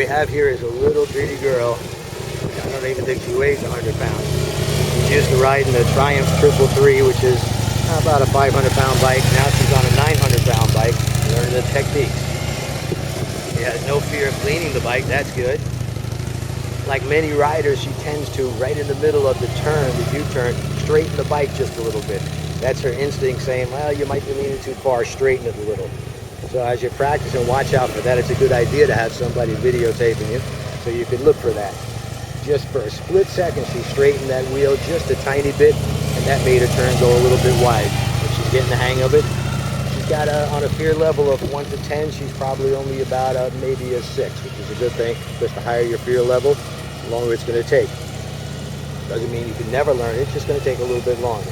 we have here is a little bitty girl. I don't even think she weighs 100 pounds. She's used to riding the Triumph 333, which is about a 500-pound bike. Now she's on a 900-pound bike, learning the techniques. She has no fear of cleaning the bike, that's good. Like many riders, she tends to, right in the middle of the turn, the U-turn, straighten the bike just a little bit. That's her instinct saying, well, you might be leaning too far, straighten it a little. So as you're practicing, watch out for that. It's a good idea to have somebody videotaping you so you can look for that. Just for a split second, she straightened that wheel just a tiny bit, and that made her turn go a little bit wide. But she's getting the hang of it. She's got on a fear level of 1 to 10, she's probably only about maybe a 6, which is a good thing, because the higher your fear level, the longer it's going to take. Doesn't mean you can never learn it, it's just going to take a little bit longer.